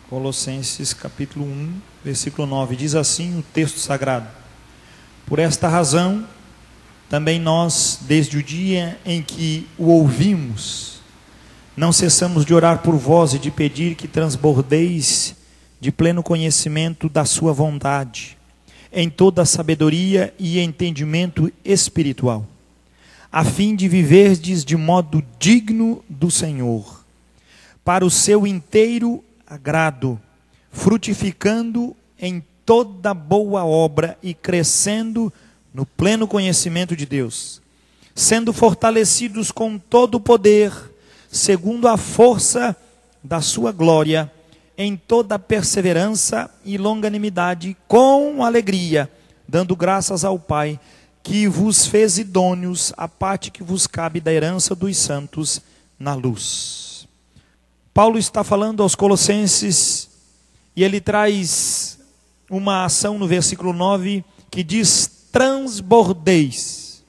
Colossenses capítulo 1, versículo 9, diz assim o texto sagrado: por esta razão, também nós, desde o dia em que o ouvimos, não cessamos de orar por vós e de pedir que transbordeis de pleno conhecimento da sua vontade, em toda sabedoria e entendimento espiritual, a fim de viverdes de modo digno do Senhor, para o seu inteiro agrado, frutificando em toda boa obra e crescendo no pleno conhecimento de Deus, sendo fortalecidos com todo o poder, segundo a força da sua glória, em toda perseverança e longanimidade, com alegria, dando graças ao Pai, que vos fez idôneos à parte que vos cabe da herança dos santos na luz. Paulo está falando aos Colossenses, e ele traz uma ação no versículo 9, que diz: transbordeis.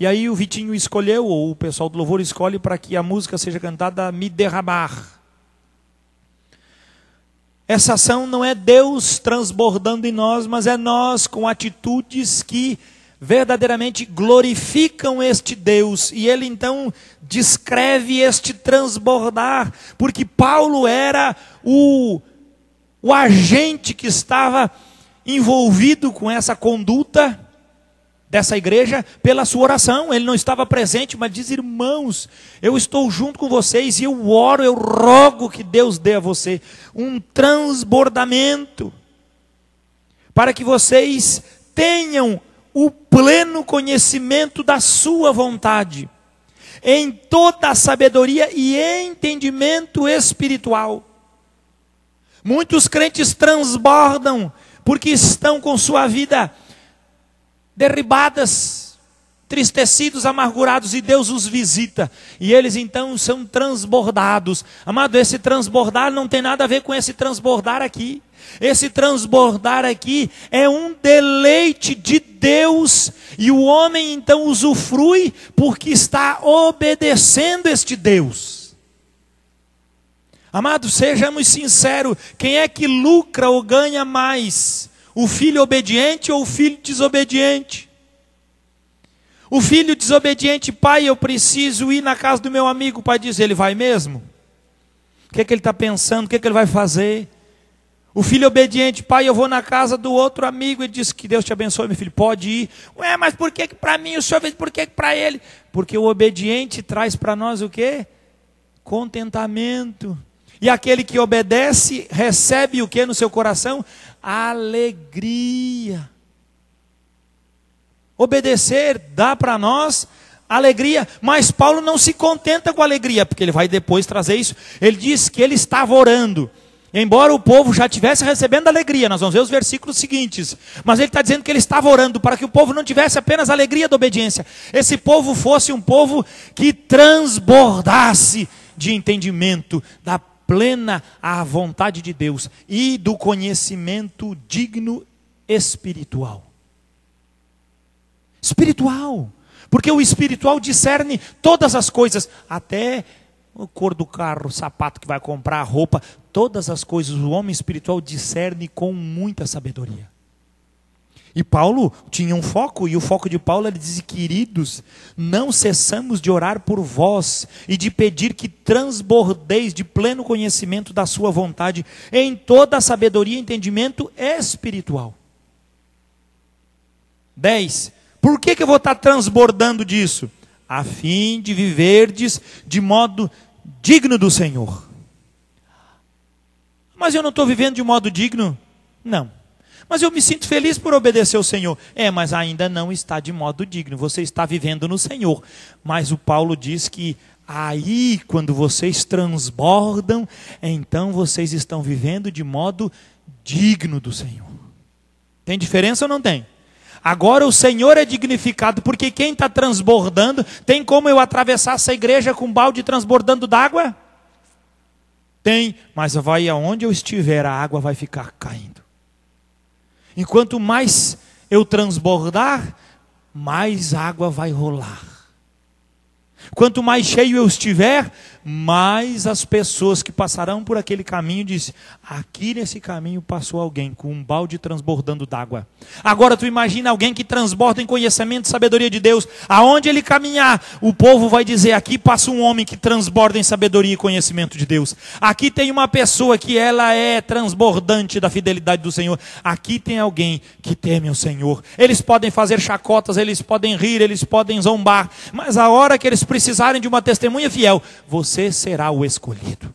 E aí o Vitinho escolheu, ou o pessoal do louvor escolhe, para que a música seja cantada, me derramar. Essa ação não é Deus transbordando em nós, mas é nós com atitudes que verdadeiramente glorificam este Deus. E ele então descreve este transbordar, porque Paulo era o agente que estava envolvido com essa conduta dessa igreja pela sua oração. Ele não estava presente, mas diz: irmãos, eu estou junto com vocês e eu oro, eu rogo que Deus dê a você um transbordamento, para que vocês tenham o pleno conhecimento da sua vontade, em toda a sabedoria e entendimento espiritual. Muitos crentes transbordam porque estão com sua vida derribadas, tristecidos, amargurados, e Deus os visita, e eles então são transbordados. Amado, esse transbordar não tem nada a ver com esse transbordar aqui. Esse transbordar aqui é um deleite de Deus, e o homem então usufrui porque está obedecendo este Deus. Amado, sejamos sinceros, quem é que lucra ou ganha mais? O filho obediente ou o filho desobediente? O filho desobediente: pai, eu preciso ir na casa do meu amigo. O pai diz: ele vai mesmo? O que é que ele está pensando? O que é que ele vai fazer? O filho obediente: pai, eu vou na casa do outro amigo. Ele diz: que Deus te abençoe, meu filho, pode ir. Ué, mas por que para mim o senhor fez, por que para ele? Porque o obediente traz para nós o quê? Contentamento. E aquele que obedece recebe o que no seu coração? Alegria. Obedecer dá para nós alegria, mas Paulo não se contenta com alegria, porque ele vai depois trazer isso. Ele diz que ele estava orando, embora o povo já estivesse recebendo alegria. Nós vamos ver os versículos seguintes, mas ele está dizendo que ele estava orando para que o povo não tivesse apenas alegria da obediência, esse povo fosse um povo que transbordasse de entendimento, da plena à vontade de Deus e do conhecimento digno espiritual. Espiritual, porque o espiritual discerne todas as coisas, até a cor do carro, o sapato que vai comprar, a roupa, todas as coisas o homem espiritual discerne com muita sabedoria. E Paulo tinha um foco, e o foco de Paulo, ele diz: queridos, não cessamos de orar por vós e de pedir que transbordeis de pleno conhecimento da sua vontade, em toda a sabedoria e entendimento espiritual. 10. Por que eu vou estar transbordando disso? A fim de viverdes de modo digno do Senhor. Mas eu não estou vivendo de modo digno? Não. Mas eu me sinto feliz por obedecer ao Senhor. Mas ainda não está de modo digno. Você está vivendo no Senhor. Mas o Paulo diz que aí, quando vocês transbordam, então vocês estão vivendo de modo digno do Senhor. Tem diferença ou não tem? Agora o Senhor é dignificado, porque quem está transbordando, tem como eu atravessar essa igreja com um balde transbordando d'água? Tem, mas vai aonde eu estiver, a água vai ficar caindo. Enquanto mais eu transbordar, mais água vai rolar. Quanto mais cheio eu estiver, mais as pessoas que passarão por aquele caminho dizem, aqui nesse caminho passou alguém com um balde transbordando d'água. Agora tu imagina alguém que transborda em conhecimento e sabedoria de Deus. Aonde ele caminhar, o povo vai dizer, aqui passa um homem que transborda em sabedoria e conhecimento de Deus. Aqui tem uma pessoa que ela é transbordante da fidelidade do Senhor. Aqui tem alguém que teme o Senhor. Eles podem fazer chacotas, eles podem rir, eles podem zombar, mas a hora que eles precisarem de uma testemunha fiel, você será o escolhido.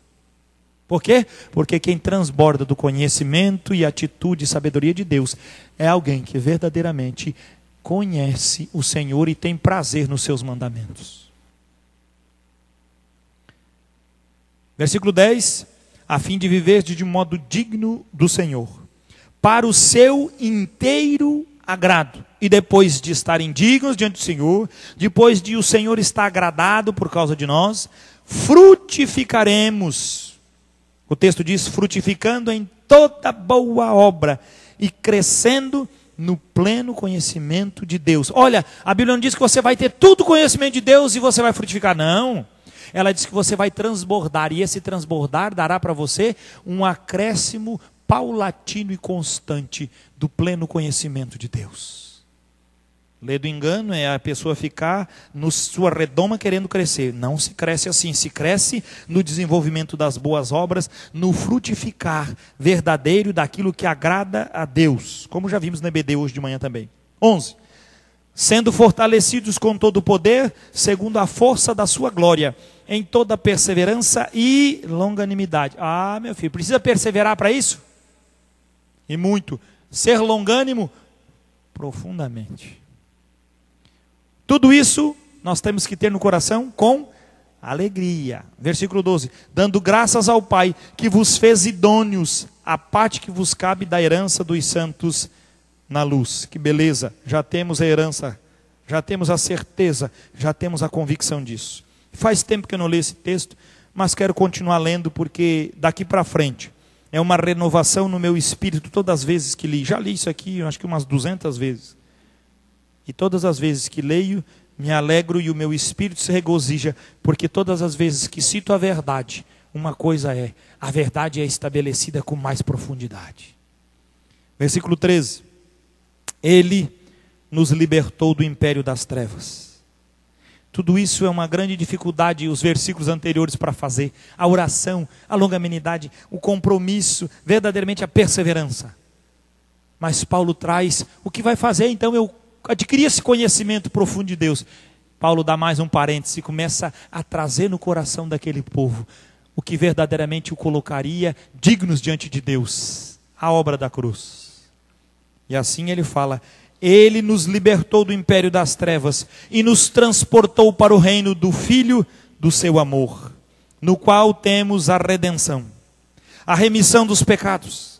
Por quê? Porque quem transborda do conhecimento e atitude e sabedoria de Deus é alguém que verdadeiramente conhece o Senhor e tem prazer nos seus mandamentos. Versículo 10, a fim de viver de modo digno do Senhor, para o seu inteiro agrado. E depois de estarem dignos diante do Senhor, depois de o Senhor estar agradado por causa de nós, frutificaremos. O texto diz, frutificando em toda boa obra e crescendo no pleno conhecimento de Deus. Olha, a Bíblia não diz que você vai ter tudo conhecimento de Deus e você vai frutificar, não. Ela diz que você vai transbordar, e esse transbordar dará para você um acréscimo paulatino e constante do pleno conhecimento de Deus. Lei do engano é a pessoa ficar na sua redoma querendo crescer. Não se cresce assim, se cresce no desenvolvimento das boas obras, no frutificar verdadeiro daquilo que agrada a Deus. Como já vimos na EBD hoje de manhã também. 11. Sendo fortalecidos com todo o poder, segundo a força da sua glória, em toda perseverança e longanimidade. Ah, meu filho, precisa perseverar para isso? E muito. Ser longânimo? Profundamente. Tudo isso nós temos que ter no coração com alegria. Versículo 12. Dando graças ao Pai que vos fez idôneos a parte que vos cabe da herança dos santos na luz. Que beleza, já temos a herança, já temos a certeza, já temos a convicção disso. Faz tempo que eu não leio esse texto, mas quero continuar lendo porque daqui para frente é uma renovação no meu espírito todas as vezes que li. Já li isso aqui, acho que umas 200 vezes. E todas as vezes que leio, me alegro e o meu espírito se regozija, porque todas as vezes que cito a verdade, uma coisa é, a verdade é estabelecida com mais profundidade. Versículo 13. Ele nos libertou do império das trevas. Tudo isso é uma grande dificuldade, os versículos anteriores para fazer. A oração, a longanimidade, o compromisso, verdadeiramente a perseverança. Mas Paulo traz, o que vai fazer então eu adquirir esse conhecimento profundo de Deus? Paulo dá mais um parêntese e começa a trazer no coração daquele povo o que verdadeiramente o colocaria dignos diante de Deus, a obra da cruz. E assim ele fala, ele nos libertou do império das trevas e nos transportou para o reino do Filho do seu amor, no qual temos a redenção, a remissão dos pecados.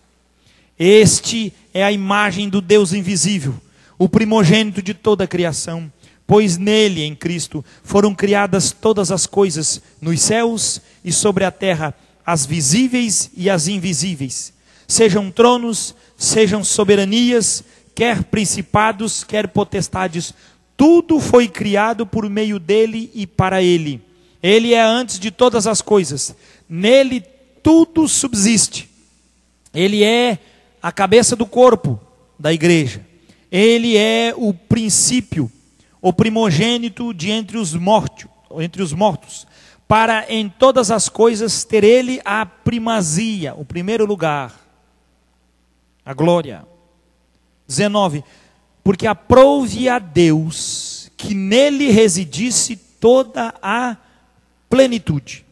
Este é a imagem do Deus invisível, o primogênito de toda a criação, pois nele, em Cristo, foram criadas todas as coisas, nos céus e sobre a terra, as visíveis e as invisíveis, sejam tronos, sejam soberanias, quer principados, quer potestades, tudo foi criado por meio dele e para ele. Ele é antes de todas as coisas, nele tudo subsiste. Ele é a cabeça do corpo da igreja. Ele é o princípio, o primogênito de entre os mortos, para em todas as coisas ter ele a primazia, o primeiro lugar, a glória. 19, porque aprouve a Deus que nele residisse toda a plenitude,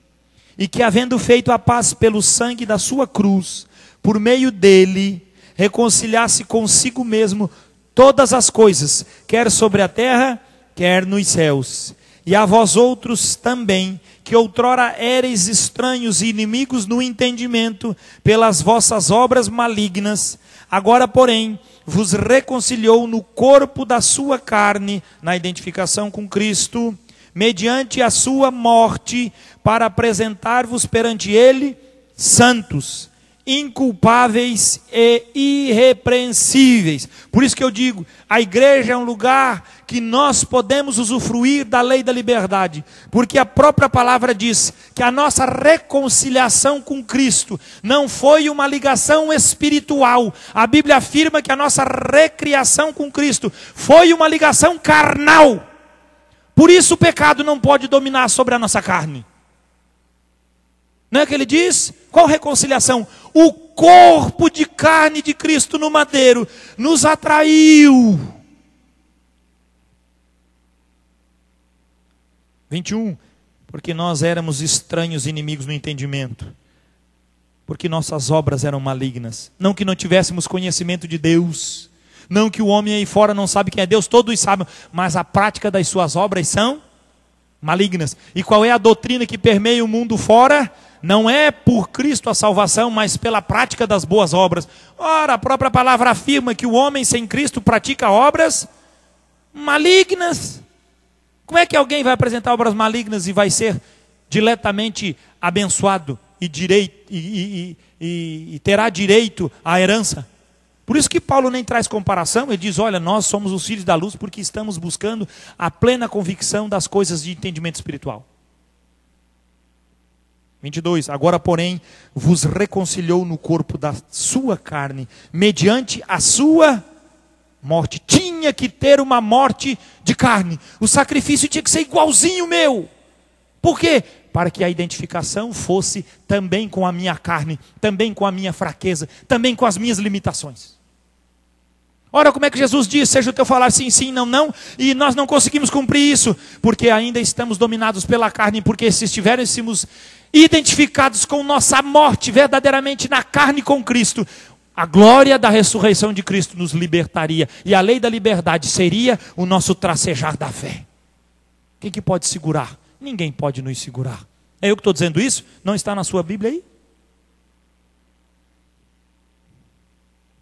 e que havendo feito a paz pelo sangue da sua cruz, por meio dele, reconciliasse consigo mesmo todas as coisas, quer sobre a terra, quer nos céus. E a vós outros também, que outrora éreis estranhos e inimigos no entendimento, pelas vossas obras malignas, agora, porém, vos reconciliou no corpo da sua carne, na identificação com Cristo, mediante a sua morte, para apresentar-vos perante ele santos, inculpáveis e irrepreensíveis. Por isso que eu digo, a igreja é um lugar que nós podemos usufruir da lei da liberdade, porque a própria palavra diz que a nossa reconciliação com Cristo não foi uma ligação espiritual. A Bíblia afirma que a nossa recriação com Cristo foi uma ligação carnal. Por isso o pecado não pode dominar sobre a nossa carne. Não é que ele diz? Qual reconciliação? O corpo de carne de Cristo no madeiro nos atraiu. 21. Porque nós éramos estranhos e inimigos no entendimento. Porque nossas obras eram malignas. Não que não tivéssemos conhecimento de Deus. Não que o homem aí fora não sabe quem é Deus. Todos sabem. Mas a prática das suas obras são malignas. E qual é a doutrina que permeia o mundo fora? Não é por Cristo a salvação, mas pela prática das boas obras. Ora, a própria palavra afirma que o homem sem Cristo pratica obras malignas. Como é que alguém vai apresentar obras malignas e vai ser diretamente abençoado e terá direito à herança? Por isso que Paulo nem traz comparação, ele diz, olha, nós somos os filhos da luz porque estamos buscando a plena convicção das coisas de entendimento espiritual. 22. Agora, porém, vos reconciliou no corpo da sua carne, mediante a sua morte. Tinha que ter uma morte de carne. O sacrifício tinha que ser igualzinho o meu. Por quê? Para que a identificação fosse também com a minha carne, também com a minha fraqueza, também com as minhas limitações. Ora, como é que Jesus diz, seja o teu falar sim, sim, não, não, e nós não conseguimos cumprir isso, porque ainda estamos dominados pela carne, porque se estivéssemos identificados com nossa morte verdadeiramente na carne com Cristo, a glória da ressurreição de Cristo nos libertaria, e a lei da liberdade seria o nosso tracejar da fé. Quem que pode segurar? Ninguém pode nos segurar. É eu que estou dizendo isso? Não está na sua Bíblia aí?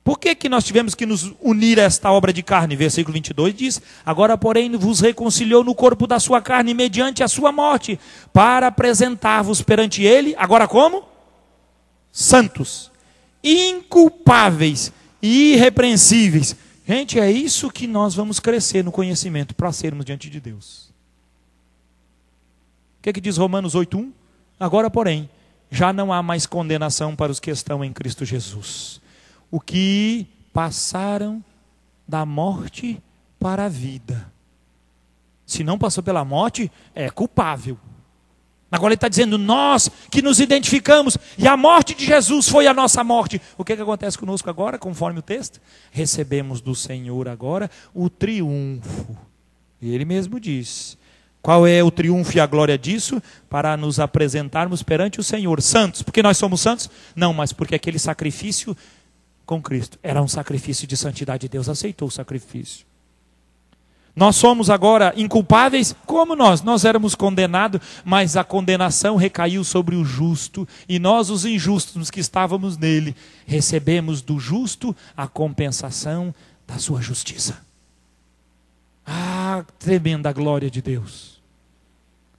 Por que nós tivemos que nos unir a esta obra de carne? Versículo 22 diz, agora porém vos reconciliou no corpo da sua carne mediante a sua morte, para apresentar-vos perante ele, agora como? Santos, inculpáveis e irrepreensíveis. Gente, é isso que nós vamos crescer no conhecimento, para sermos diante de Deus. O que diz Romanos 8:1? Agora porém, já não há mais condenação para os que estão em Cristo Jesus. O que passaram da morte para a vida. Se não passou pela morte, é culpável. Agora ele está dizendo, nós que nos identificamos, e a morte de Jesus foi a nossa morte. O que acontece conosco agora, conforme o texto? Recebemos do Senhor agora o triunfo. E ele mesmo diz, qual é o triunfo e a glória disso? Para nos apresentarmos perante o Senhor, santos. Porque nós somos santos? Não, mas porque aquele sacrifício com Cristo era um sacrifício de santidade. Deus aceitou o sacrifício. Nós somos agora inculpáveis como nós éramos condenados, mas a condenação recaiu sobre o justo, e nós os injustos que estávamos nele, recebemos do justo a compensação da sua justiça. Ah, tremenda glória de Deus.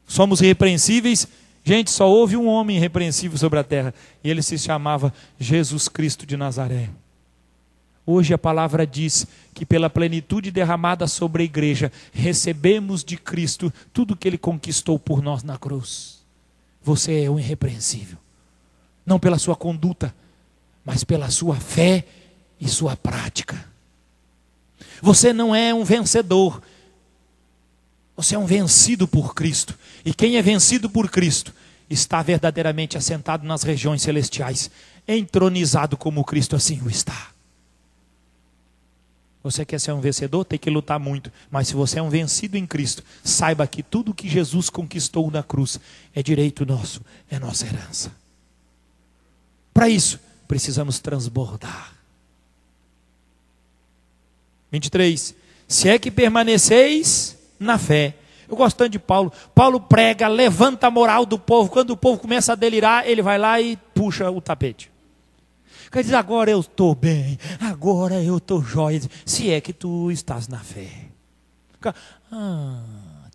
Somos irrepreensíveis. Gente, só houve um homem irrepreensível sobre a terra, e ele se chamava Jesus Cristo de Nazaré. Hoje a palavra diz que pela plenitude derramada sobre a igreja, recebemos de Cristo tudo que ele conquistou por nós na cruz. Você é um irrepreensível. Não pela sua conduta, mas pela sua fé e sua prática. Você não é um vencedor. Você é um vencido por Cristo. E quem é vencido por Cristo está verdadeiramente assentado nas regiões celestiais, entronizado como Cristo assim o está. Você quer ser um vencedor? Tem que lutar muito. Mas se você é um vencido em Cristo, saiba que tudo que Jesus conquistou na cruz é direito nosso, é nossa herança. Para isso, precisamos transbordar. 23. Se é que permaneceis na fé. Eu gosto tanto de Paulo. Paulo prega, levanta a moral do povo. Quando o povo começa a delirar, ele vai lá e puxa o tapete. Quer dizer, agora eu estou bem, agora eu estou jóia. Se é que tu estás na fé.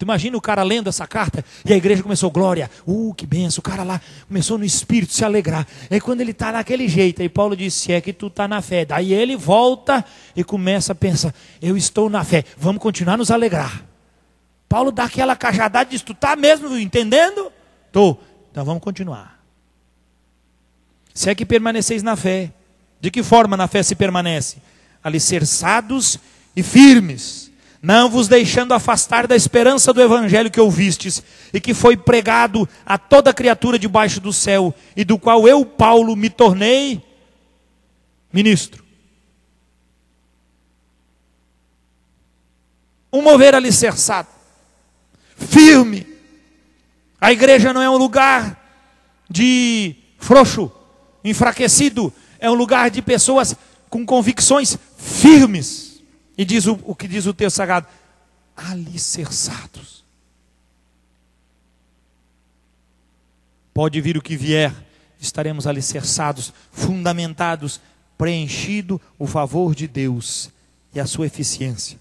Tu imagina o cara lendo essa carta e a igreja começou, glória, que benção, o cara lá começou no espírito se alegrar. Aí quando ele está daquele jeito, aí Paulo disse, é que tu está na fé. Daí ele volta e começa a pensar, eu estou na fé, vamos continuar a nos alegrar. Paulo dá aquela cajadada e diz, tu está mesmo entendendo? Estou, então vamos continuar. Se é que permaneceis na fé, de que forma na fé se permanece? Alicerçados e firmes, não vos deixando afastar da esperança do evangelho que ouvistes, e que foi pregado a toda criatura debaixo do céu, e do qual eu, Paulo, me tornei ministro. Um mover alicerçado, firme. A igreja não é um lugar de frouxo, enfraquecido, é um lugar de pessoas com convicções firmes. E diz o que diz o texto sagrado, alicerçados. Pode vir o que vier, estaremos alicerçados, fundamentados, preenchido o favor de Deus e a sua eficiência.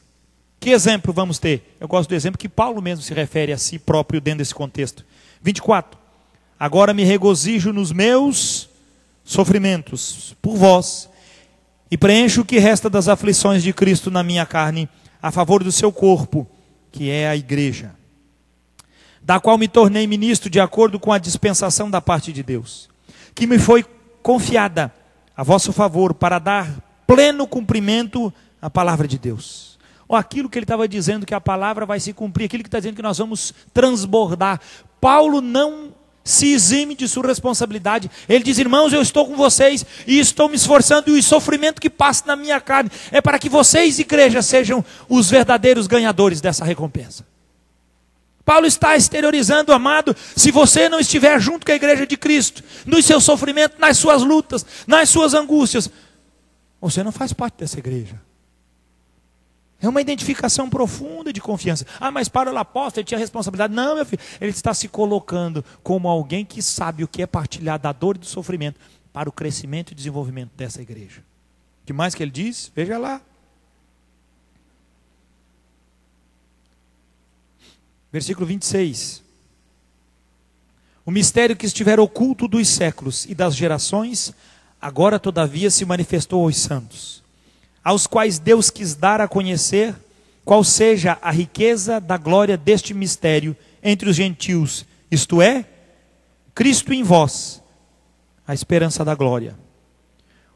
Que exemplo vamos ter? Eu gosto do exemplo que Paulo mesmo se refere a si próprio dentro desse contexto. 24. Agora me regozijo nos meus sofrimentos por vós, e preencho o que resta das aflições de Cristo na minha carne, a favor do seu corpo, que é a igreja, da qual me tornei ministro de acordo com a dispensação da parte de Deus, que me foi confiada a vosso favor para dar pleno cumprimento à palavra de Deus. Ou aquilo que ele estava dizendo, que a palavra vai se cumprir, aquilo que está dizendo que nós vamos transbordar. Paulo não se exime de sua responsabilidade. Ele diz, irmãos, eu estou com vocês e estou me esforçando, e o sofrimento que passa na minha carne é para que vocês, igreja, sejam os verdadeiros ganhadores dessa recompensa. Paulo está exteriorizando, amado, se você não estiver junto com a igreja de Cristo, no seu sofrimento, nas suas lutas, nas suas angústias, você não faz parte dessa igreja. É uma identificação profunda de confiança. Ah, mas Paulo era apóstolo, ele tinha responsabilidade. Não, meu filho, ele está se colocando como alguém que sabe o que é partilhar da dor e do sofrimento para o crescimento e desenvolvimento dessa igreja. O que mais que ele diz? Veja lá. Versículo 26. O mistério que estiver oculto dos séculos e das gerações, agora todavia se manifestou aos santos, aos quais Deus quis dar a conhecer qual seja a riqueza da glória deste mistério entre os gentios, isto é, Cristo em vós, a esperança da glória,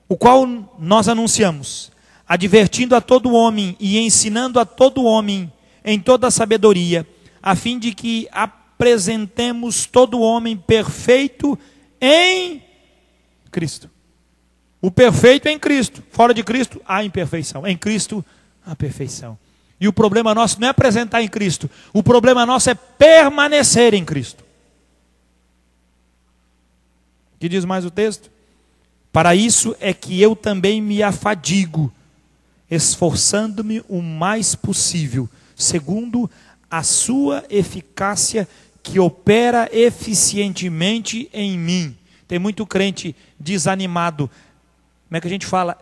o qual nós anunciamos, advertindo a todo homem e ensinando a todo homem em toda a sabedoria, a fim de que apresentemos todo homem perfeito em Cristo. O perfeito é em Cristo. Fora de Cristo, há imperfeição. Em Cristo, há perfeição. E o problema nosso não é apresentar em Cristo. O problema nosso é permanecer em Cristo. O que diz mais o texto? Para isso é que eu também me afadigo, esforçando-me o mais possível, segundo a sua eficácia que opera eficientemente em mim. Tem muito crente desanimado. Como é que a gente fala?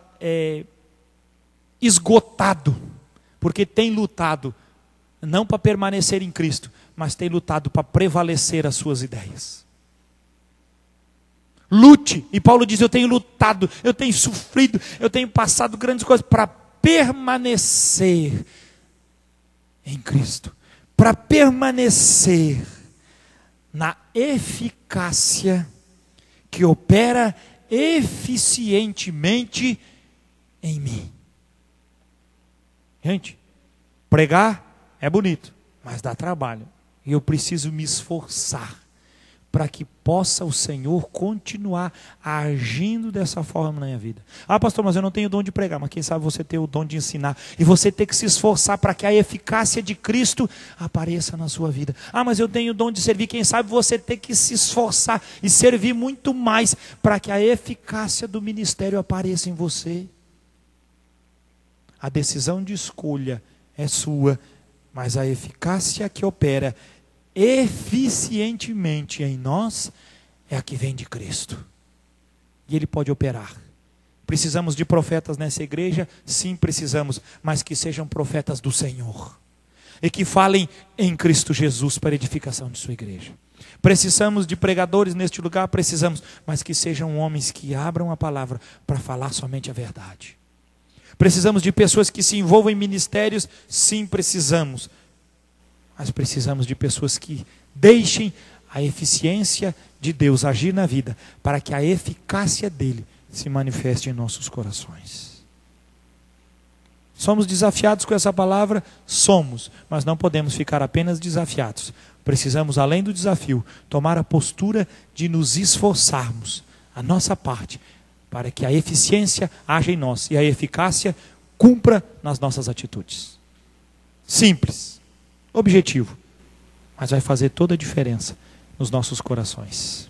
Esgotado, porque tem lutado, não para permanecer em Cristo, mas tem lutado para prevalecer as suas ideias. Lute, e Paulo diz, eu tenho lutado, eu tenho sofrido, eu tenho passado grandes coisas para permanecer em Cristo, para permanecer na eficácia que opera eficientemente em mim. Gente, pregar é bonito, mas dá trabalho. E eu preciso me esforçar para que possa o Senhor continuar agindo dessa forma na minha vida. Ah, pastor, mas eu não tenho o dom de pregar. Mas quem sabe você tem o dom de ensinar. E você tem que se esforçar para que a eficácia de Cristo apareça na sua vida. Ah, mas eu tenho o dom de servir. Quem sabe você tem que se esforçar e servir muito mais para que a eficácia do ministério apareça em você. A decisão de escolha é sua, mas a eficácia que opera eficientemente em nós é a que vem de Cristo. E Ele pode operar. Precisamos de profetas nessa igreja? Sim, precisamos, mas que sejam profetas do Senhor. e que falem em Cristo Jesus para a edificação de sua igreja. Precisamos de pregadores neste lugar, precisamos, mas que sejam homens que abram a palavra para falar somente a verdade. Precisamos de pessoas que se envolvam em ministérios, sim, precisamos. Mas precisamos de pessoas que deixem a eficiência de Deus agir na vida, para que a eficácia dele se manifeste em nossos corações. Somos desafiados com essa palavra? Somos, mas não podemos ficar apenas desafiados. Precisamos, além do desafio, tomar a postura de nos esforçarmos, a nossa parte, para que a eficiência haja em nós e a eficácia cumpra nas nossas atitudes. Simples, objetivo, mas vai fazer toda a diferença nos nossos corações.